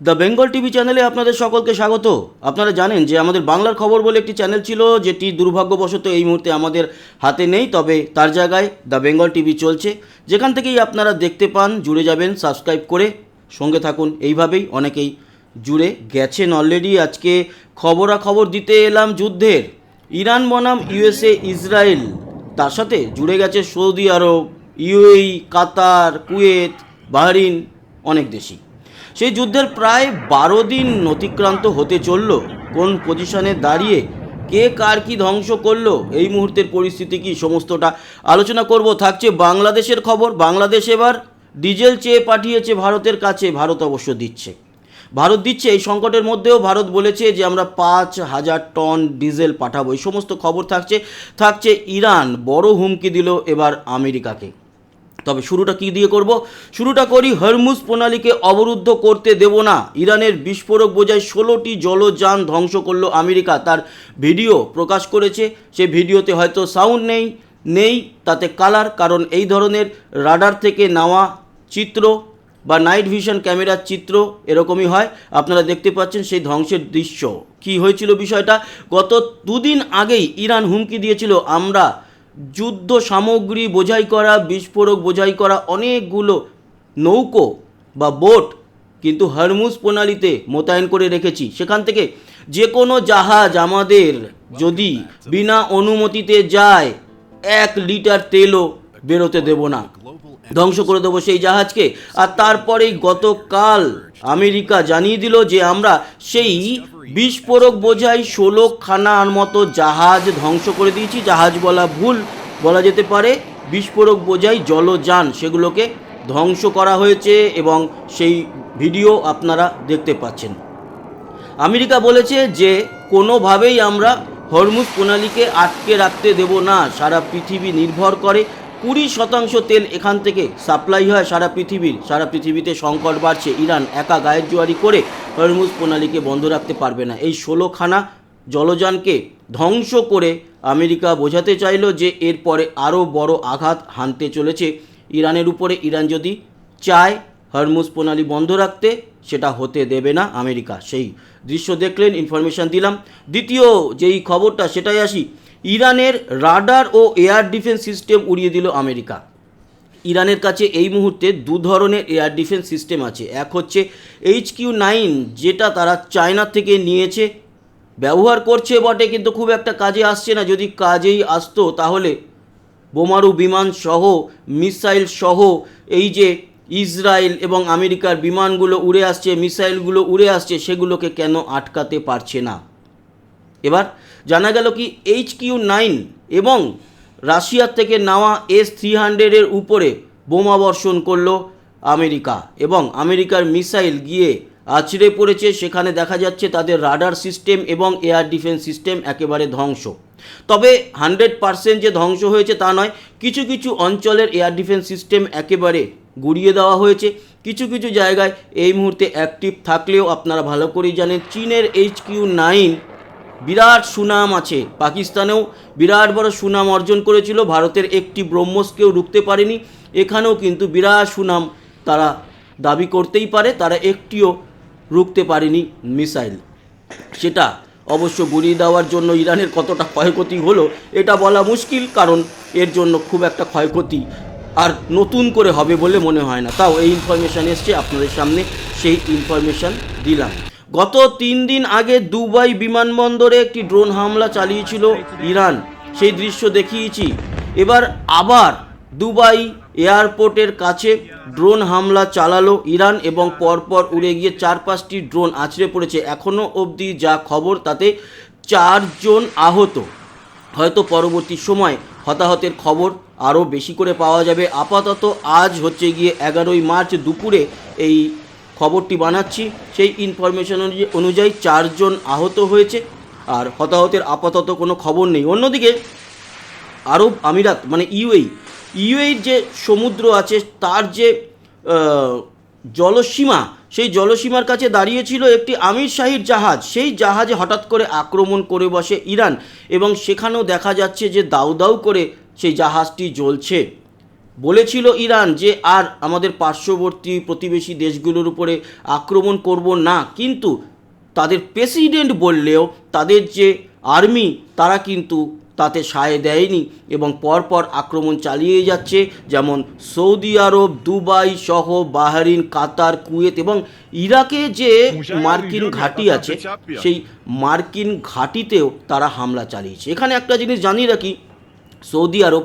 The Bengal TV চ্যানেলে আপনাদের সকলকে স্বাগত। আপনারা জানেন যে আমাদের বাংলার খবর বলে একটি চ্যানেল ছিল, যেটি দুর্ভাগ্যবশত এই মুহূর্তে আমাদের হাতে নেই। তবে তার জায়গায় দ্য বেঙ্গল টিভি চলছে, যেখান থেকেই আপনারা দেখতে পান। জুড়ে যাবেন সাবস্ক্রাইব করে, সঙ্গে থাকুন। এইভাবেই অনেকেই জুড়ে গেছেন অলরেডি। আজকে খবরাখবর দিতে এলাম যুদ্ধের। ইরান বনাম ইউএসএ, ইসরায়েল, তার সাথে জুড়ে গেছে সৌদি আরব, ইউএই, কাতার, কুয়েত, বাহরিন, অনেক দেশই। সেই যুদ্ধের প্রায় 12 দিন অতিক্রান্ত হতে চলল। কোন পজিশনে দাঁড়িয়ে কে কার কি ধ্বংস করলো, এই মুহূর্তের পরিস্থিতি কি, সমস্তটা আলোচনা করব। থাকছে বাংলাদেশের খবর। বাংলাদেশ এবার ডিজেল চেয়ে পাঠিয়েছে ভারতের কাছে। ভারত অবশ্য দিচ্ছে, এই সংকটের মধ্যেও ভারত বলেছে যে আমরা 5,000 টন ডিজেল পাঠাবো। এই সমস্ত খবর থাকছে ইরান বড় হুমকি দিল এবার আমেরিকাকে। তবে শুরুটা কি দিয়ে করব? শুরুটা করি, হরমুজ প্রণালীকে অবরুদ্ধ করতে দেব না। ইরানের বিস্ফোরক বোঝাই 16টি জলযান ধ্বংস করলো আমেরিকা। তার ভিডিও প্রকাশ করেছে। সে ভিডিওতে হয়তো সাউন্ড নেই তাতে কালার, কারণ এই ধরনের রাডার থেকে নেওয়া চিত্র বা নাইট ভিশন ক্যামেরার চিত্র এরকমই হয়। আপনারা দেখতে পাচ্ছেন সেই ধ্বংসের দৃশ্য। কি হয়েছিল বিষয়টা? গত 2 দিন আগেই ইরান হুমকি দিয়েছিল, আমরা যুদ্ধ সামগ্রী বোঝাই করা, বিস্ফোরক বোঝাই করা অনেকগুলো নৌকো বা বোট কিন্তু হরমুজ প্রণালীতে মোতায়েন করে রেখেছি। সেখান থেকে যে কোনো জাহাজ আমাদের যদি বিনা অনুমতিতে যায়, 1 লিটার তেলও বেরোতে দেব না, ধ্বংস করে দেবো সেই জাহাজকে। আর তারপরেই গতকাল আমেরিকা জানিয়ে দিল যে আমরা সেই বিস্ফোরক বোঝাই 16খানার মতো জাহাজ ধ্বংস করে দিয়েছি। জাহাজ বলা ভুল, বলা যেতে পারে বিস্ফোরক বোঝাই জলযান, সেগুলোকে ধ্বংস করা হয়েছে এবং সেই ভিডিও আপনারা দেখতে পাচ্ছেন। আমেরিকা বলেছে যে কোনোভাবেই আমরা হরমুজ প্রণালীকে আটকে রাখতে দেব না। সারা পৃথিবী নির্ভর করে, 20% তেল এখান থেকে সাপ্লাই হয় সারা পৃথিবীতে সংকট বাড়ছে। ইরান একা গায়ের জোয়ারি করে হরমুজ প্রণালীকে বন্ধ রাখতে পারবে না। এই 16খানা জলযানকে ধ্বংস করে আমেরিকা বোঝাতে চাইল যে এরপরে আরও বড় আঘাত হানতে চলেছে ইরানের উপরে। ইরান যদি চায় হরমুজ প্রণালী বন্ধ রাখতে, সেটা হতে দেবে না আমেরিকা। সেই দৃশ্য দেখলেন, ইনফরমেশান দিলাম। দ্বিতীয় যেই খবরটা সেটাই আসি। ইরানের রাডার ও এয়ার ডিফেন্স সিস্টেম উড়িয়ে দিল আমেরিকা। ইরানের কাছে এই মুহূর্তে 2 ধরনের এয়ার ডিফেন্স সিস্টেম আছে। এক হচ্ছে HQ-9, যেটা তারা চায়না থেকে নিয়েছে, ব্যবহার করছে বটে, কিন্তু খুব একটা কাজে আসছে না। যদি কাজেই আসতো তাহলে বোমারু বিমান সহ, মিসাইল সহ, এই যে ইসরায়েল এবং আমেরিকার বিমানগুলো উড়ে আসছে, মিসাইলগুলো উড়ে আসছে, সেগুলোকে কেন আটকাতে পারছে না? এবার জানা গেল কি, HQ-9 এবং রাশিয়ার থেকে নেওয়া S-300 উপরে বোমা বর্ষণ করলো আমেরিকা এবং আমেরিকার মিসাইল গিয়ে আছড়ে পড়েছে। সেখানে দেখা যাচ্ছে তাদের রাডার সিস্টেম এবং এয়ার ডিফেন্স সিস্টেম একেবারে ধ্বংস। তবে 100% যে ধ্বংস হয়েছে তা নয়, কিছু কিছু অঞ্চলের এয়ার ডিফেন্স সিস্টেম একেবারে গুড়িয়ে দেওয়া হয়েছে। কিছু কিছু জায়গায় এই মুহূর্তে অ্যাক্টিভ থাকলেও আপনারা ভালো করেই জানেন চীনের HQ-9 বিরাট সুনাম আছে। পাকিস্তানেও বিরাট বড় সুনাম অর্জন করেছিল, ভারতের একটি ব্রহ্মসকেও রুখতে পারেনি। এখানেও কিন্তু বিরাট সুনাম তারা দাবি করতেই পারে, তারা একটিও রুখতে পারেনি মিসাইল। সেটা অবশ্য গুড়িয়ে দেওয়ার জন্য ইরানের কতটা ক্ষয়ক্ষতি হলো এটা বলা মুশকিল, কারণ এর জন্য খুব একটা ক্ষয়ক্ষতি আর নতুন করে হবে বলে মনে হয় না। তাও এই ইনফরমেশান এসছে আপনাদের সামনে, সেই ইনফরমেশান দিলাম। গত 3 দিন আগে দুবাই বিমানবন্দরে একটি ড্রোন হামলা চালিয়েছিল ইরান, সেই দৃশ্য দেখিয়েছি। এবার আবার দুবাই এয়ারপোর্টের কাছে ড্রোন হামলা চালালো ইরান এবং পরপর উড়ে গিয়ে 4-5টি ড্রোন আছড়ে পড়েছে। এখনও অবধি যা খবর তাতে 4 জন আহত। হয়তো পরবর্তী সময় হতাহতের খবর আরও বেশি করে পাওয়া যাবে। আপাতত আজ হচ্ছে গিয়ে 11ই মার্চ দুপুরে এই খবরটি বানাচ্ছি। সেই ইনফরমেশন অনুযায়ী 4 জন আহত হয়েছে আর হতাহতের আপাতত কোনো খবর নেই। অন্যদিকে আরব আমিরাত মানে ইউএইর যে সমুদ্র আছে, তার যে জলসীমা, সেই জলসীমার কাছে দাঁড়িয়েছিল একটি আমির শাহীর জাহাজ। সেই জাহাজে হঠাৎ করে আক্রমণ করে বসে ইরান এবং সেখানেও দেখা যাচ্ছে যে দাউ দাউ করে সেই জাহাজটি জ্বলছে। বলেছিল ইরান যে আর আমাদের পার্শ্ববর্তী প্রতিবেশী দেশগুলোর উপরে আক্রমণ করব না, কিন্তু তাদের প্রেসিডেন্ট বললেও তাদের যে আর্মি তারা কিন্তু তাতে সায় দেয়নি এবং পরপর আক্রমণ চালিয়ে যাচ্ছে। যেমন সৌদি আরব, দুবাই সহ বাহরিন, কাতার, কুয়েত এবং ইরাকে যে মার্কিন ঘাঁটি আছে সেই মার্কিন ঘাঁটিতেও তারা হামলা চালিয়েছে। এখানে একটা জিনিস জানিয়ে রাখি, সৌদি আরব,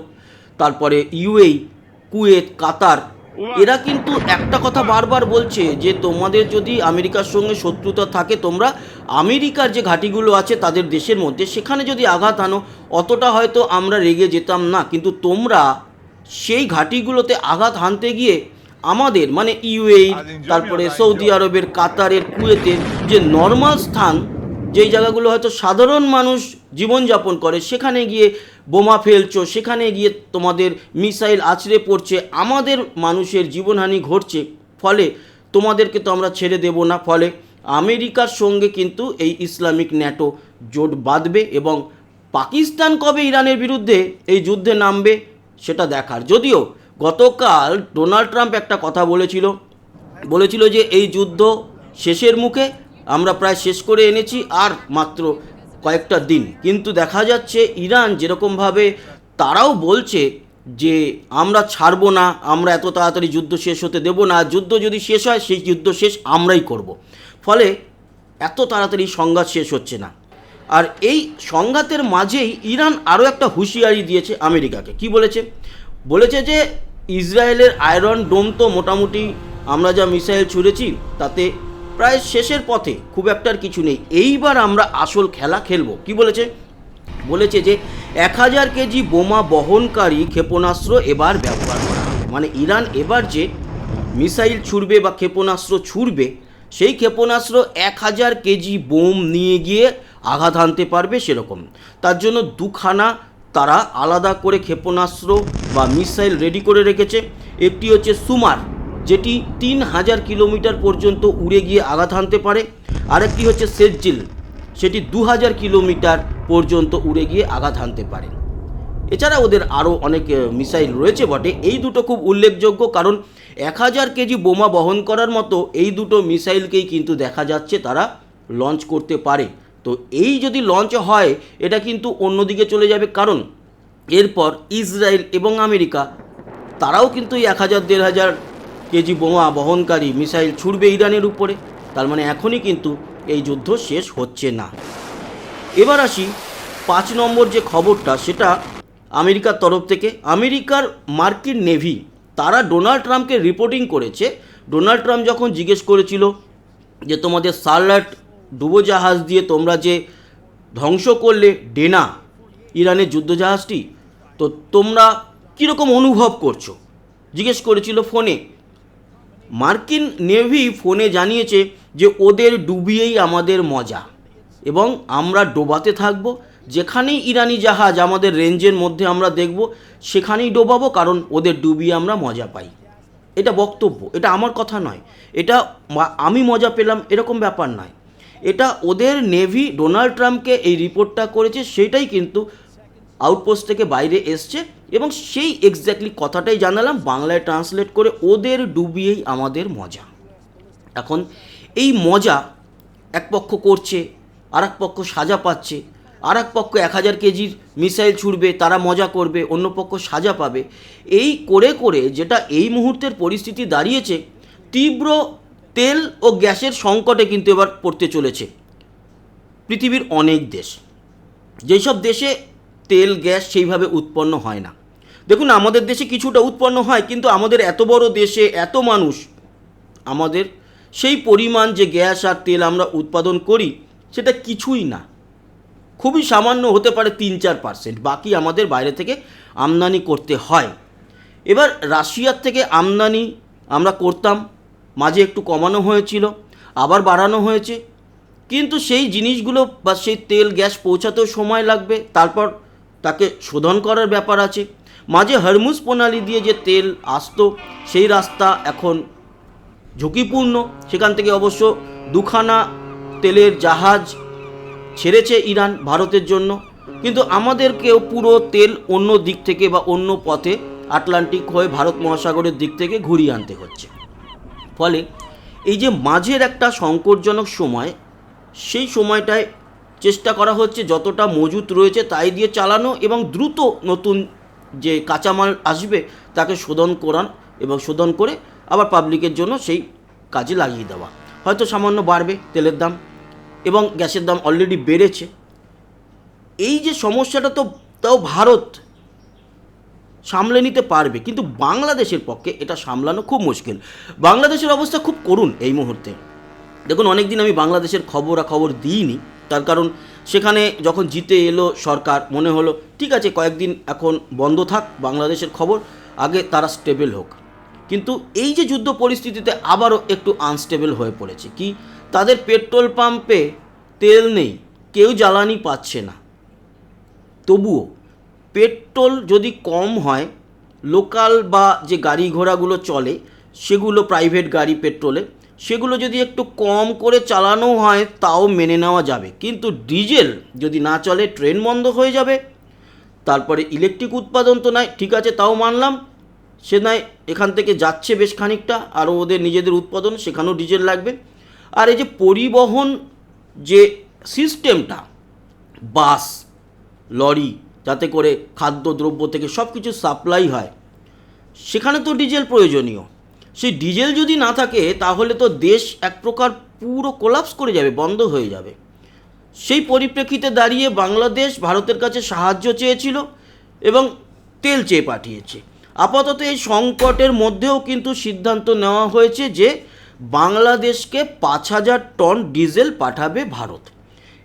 তারপরে ইউএই, কুয়েত, কাতার, এরা কিন্তু একটা কথা বারবার বলছে যে তোমাদের যদি আমেরিকার সঙ্গে শত্রুতা থাকে, তোমরা আমেরিকার যে ঘাঁটিগুলো আছে তাদের দেশের মধ্যে সেখানে যদি আঘাত আনো অতটা হয়তো আমরা রেগে যেতাম না, কিন্তু তোমরা সেই ঘাঁটিগুলোতে আঘাত হানতে গিয়ে আমাদের মানে ইউএই, তারপরে সৌদি আরবের, কাতারের, কুয়েতের যে নর্মাল স্থান, যেই জায়গাগুলো হয়তো সাধারণ মানুষ জীবনযাপন করে, সেখানে গিয়ে বোমা ফেলছো, সেখানে গিয়ে তোমাদের মিসাইল আছড়ে পড়ছে, আমাদের মানুষের জীবনহানি ঘটছে, ফলে তোমাদেরকে তো আমরা ছেড়ে দেব না। ফলে আমেরিকার সঙ্গে কিন্তু এই ইসলামিক ন্যাটো জোট বাঁধবে এবং পাকিস্তান কবে ইরানের বিরুদ্ধে এই যুদ্ধে নামবে সেটা দেখার। যদিও গতকাল ডোনাল্ড ট্রাম্প একটা কথা বলেছিল যে এই যুদ্ধ শেষের মুখে, আমরা প্রায় শেষ করে এনেছি, আর মাত্র কয়েকটা দিন। কিন্তু দেখা যাচ্ছে ইরান যেরকমভাবে তারাও বলছে যে আমরা ছাড়বো না, আমরা এত তাড়াতাড়ি যুদ্ধ শেষ হতে দেব না, যুদ্ধ যদি শেষ হয় সেই যুদ্ধ শেষ আমরাই করব। ফলে এত তাড়াতাড়ি সংঘাত শেষ হচ্ছে না। আর এই সংঘাতের মাঝেই ইরান আরও একটা হুঁশিয়ারি দিয়েছে আমেরিকাকে। কি বলেছে যে ইসরায়েলের আয়রন ডোম তো মোটামুটি আমরা যা মিসাইল ছুঁড়েছি তাতে প্রায় শেষের পথে, খুব একটা আর কিছু নেই, এইবার আমরা আসল খেলা খেলবো। কি বলেছে যে 1000 কেজি বোমা বহনকারী ক্ষেপণাস্ত্র এবার ব্যবহার করা হবে। মানে ইরান এবার যে মিসাইল ছুড়বে বা ক্ষেপণাস্ত্র ছুড়বে, সেই ক্ষেপণাস্ত্র 1000 কেজি বোম নিয়ে গিয়ে আঘাত হানতে পারবে সেরকম। তার জন্য দুখানা তারা আলাদা করে ক্ষেপণাস্ত্র বা মিসাইল রেডি করে রেখেছে। একটি হচ্ছে সুমার, যেটি 3000 কিলোমিটার পর্যন্ত উড়ে গিয়ে আঘাত হানতে পারে, আরেকটি হচ্ছে সেজ্জিল, সেটি 2000 কিলোমিটার পর্যন্ত উড়ে গিয়ে আঘাত হানতে পারে। এছাড়া ওদের আরও অনেক মিসাইল রয়েছে বটে, এই দুটো খুব উল্লেখযোগ্য, কারণ 1000 কেজি বোমা বহন করার মতো এই দুটো মিসাইলকেই কিন্তু দেখা যাচ্ছে তারা লঞ্চ করতে পারে। তো এই যদি লঞ্চ হয় এটা কিন্তু অন্যদিকে চলে যাবে, কারণ এরপর ইসরায়েল এবং আমেরিকা তারাও কিন্তু এই 1000-1500 কেজি বোমা বহনকারী মিসাইল ছুড়বে ইরানের উপরে। তার মানে এখনই কিন্তু এই যুদ্ধ শেষ হচ্ছে না। এবার আসি 5 নম্বর যে খবরটা, সেটা আমেরিকার তরফ থেকে। আমেরিকার মার্কিন নেভি তারা ডোনাল্ড ট্রাম্পকে রিপোর্টিং করেছে। ডোনাল্ড ট্রাম্প যখন জিজ্ঞেস করেছিল যে তোমাদের সার্লাট ডুবোজাহাজ দিয়ে তোমরা যে ধ্বংস করলে ডেনা ইরানের যুদ্ধজাহাজটি, তো তোমরা কীরকম অনুভব করছো জিজ্ঞেস করেছিল ফোনে। মার্কিন নেভি ফোনে জানিয়েছে যে ওদের ডুবিয়েই আমাদের মজা এবং আমরা ডোবাতে থাকবো, যেখানেই ইরানি জাহাজ আমাদের রেঞ্জের মধ্যে আমরা দেখব সেখানেই ডোবাবো, কারণ ওদের ডুবিয়ে আমরা মজা পাই। এটা বক্তব্য, এটা আমার কথা নয়, এটা আমি মজা পেলাম এরকম ব্যাপার নয়, এটা ওদের নেভি ডোনাল্ড ট্রাম্পকে এই রিপোর্টটা করেছে, সেইটাই কিন্তু আউটপোস্ট থেকে বাইরে এসছে এবং সেই এক্স্যাক্টলি কথাটাই জানালাম বাংলায় ট্রান্সলেট করে, ওদের ডুবিয়েই আমাদের মজা। এখন এই মজা এক পক্ষ করছে, আর এক পক্ষ সাজা পাচ্ছে, আর এক পক্ষ 1000 কেজির মিসাইল ছুড়বে, তারা মজা করবে, অন্য পক্ষ সাজা পাবে। এই করে করে যেটা এই মুহূর্তের পরিস্থিতি দাঁড়িয়েছে, তীব্র তেল ও গ্যাসের সংকটে কিন্তু এবার পড়তে চলেছে পৃথিবীর অনেক দেশ। যেসব দেশে তেল গ্যাস সেইভাবে উৎপন্ন হয় না, দেখুন আমাদের দেশে কিছুটা উৎপন্ন হয়, কিন্তু আমাদের এত বড় দেশে এত মানুষ, আমাদের সেই পরিমাণ যে গ্যাস আর তেল আমরা উৎপাদন করি সেটা কিছুই না, খুবই সামান্য, হতে পারে 3-4%, বাকি আমাদের বাইরে থেকে আমদানি করতে হয়। এবার রাশিয়ার থেকে আমদানি আমরা করতাম, মাঝে একটু কমানো হয়েছিল, আবার বাড়ানো হয়েছে, কিন্তু সেই জিনিসগুলো বা সেই তেল গ্যাস পৌঁছাতেও সময় লাগবে, তারপর তাকে শোধন করার ব্যাপার আছে। মাঝে হরমুজ প্রণালী দিয়ে যে তেল আসতো সেই রাস্তা এখন ঝুঁকিপূর্ণ, সেখান থেকে অবশ্য দুখানা তেলের জাহাজ ছেড়েছে ইরান ভারতের জন্য, কিন্তু আমাদেরকেও পুরো তেল অন্য দিক থেকে বা অন্য পথে আটলান্টিক হয়ে ভারত মহাসাগরের দিক থেকে ঘুরিয়ে আনতে হচ্ছে। ফলে এই যে মাঝের একটা সংকটজনক সময়, সেই সময়টায় চেষ্টা করা হচ্ছে যতটা মজুত রয়েছে তাই দিয়ে চালানো এবং দ্রুত নতুন যে কাঁচামাল আসবে তাকে শোধন করান এবং শোধন করে আবার পাবলিকের জন্য সেই কাজে লাগিয়ে দেওয়া। হয়তো সামান্য বাড়বে তেলের দাম এবং গ্যাসের দাম অলরেডি বেড়েছে। এই যে সমস্যাটা তো তাও ভারত সামলে নিতে পারবে, কিন্তু বাংলাদেশের পক্ষে এটা সামলানো খুব মুশকিল। বাংলাদেশের অবস্থা খুব করুণ এই মুহূর্তে। দেখুন, অনেক দিন আমি বাংলাদেশের খবর দিইনি, তার কারণ সেখানে যখন জিতে এলো সরকার, মনে হলো ঠিক আছে কয়েকদিন এখন বন্ধ থাক বাংলাদেশের খবর, আগে তারা স্টেবল হোক। কিন্তু এই যে যুদ্ধ পরিস্থিতিতে আবারও একটু আনস্টেবল হয়ে পড়েছে। কি, তাদের পেট্রোল পাম্পে তেল নেই, কেউ জ্বালানি পাচ্ছে না। তবুও পেট্রোল যদি কম হয়, লোকাল বা যে গাড়ি ঘোড়াগুলো চলে সেগুলো প্রাইভেট গাড়ি পেট্রোলে, সেগুলো যদি একটু কম করে চালানো হয় তাও মেনে নেওয়া যাবে। কিন্তু ডিজেল যদি না চলে ট্রেন বন্ধ হয়ে যাবে। তারপরে ইলেকট্রিক উৎপাদন তো নয়, ঠিক আছে তাও মানলাম, সে নয় এখান থেকে যাচ্ছে বেশ খানিকটা, আরও ওদের নিজেদের উৎপাদন, সেখানেও ডিজেল লাগবে। আর এই যে পরিবহন যে সিস্টেমটা, বাস, লরি, যাতে করে খাদ্যদ্রব্য থেকে সব কিছু সাপ্লাই হয়, সেখানে তো ডিজেল প্রয়োজনীয়। সেই ডিজেল যদি না থাকে তাহলে তো দেশ এক প্রকার পুরো কোলাপস করে যাবে, বন্ধ হয়ে যাবে। সেই পরিপ্রেক্ষিতে দাঁড়িয়ে বাংলাদেশ ভারতের কাছে সাহায্য চেয়েছিল এবং তেল চেয়ে পাঠিয়েছে। আপাতত এই সংকটের মধ্যেও কিন্তু সিদ্ধান্ত নেওয়া হয়েছে যে বাংলাদেশকে 5,000 টন ডিজেল পাঠাবে ভারত,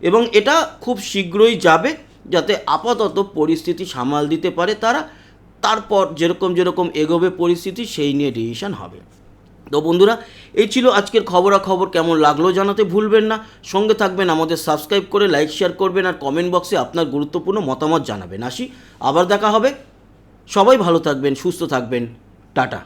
এবং এটা খুব শীঘ্রই যাবে, যাতে আপাতত পরিস্থিতি সামাল দিতে পারে তারা। তারপর যেরকম এগোবে পরিস্থিতি সেই নিয়ে ডিসিশন হবে। তো বন্ধুরা, এই ছিল আজকের খবরাখবর। কেমন লাগলো জানাতে ভুলবেন না। সঙ্গে থাকবেন, আমাদের সাবস্ক্রাইব করে লাইক শেয়ার করবেন, আর কমেন্ট বক্সে আপনার গুরুত্বপূর্ণ মতামত জানাবেন। আসি, আবার দেখা হবে। সবাই ভালো থাকবেন, সুস্থ থাকবেন, টাটা।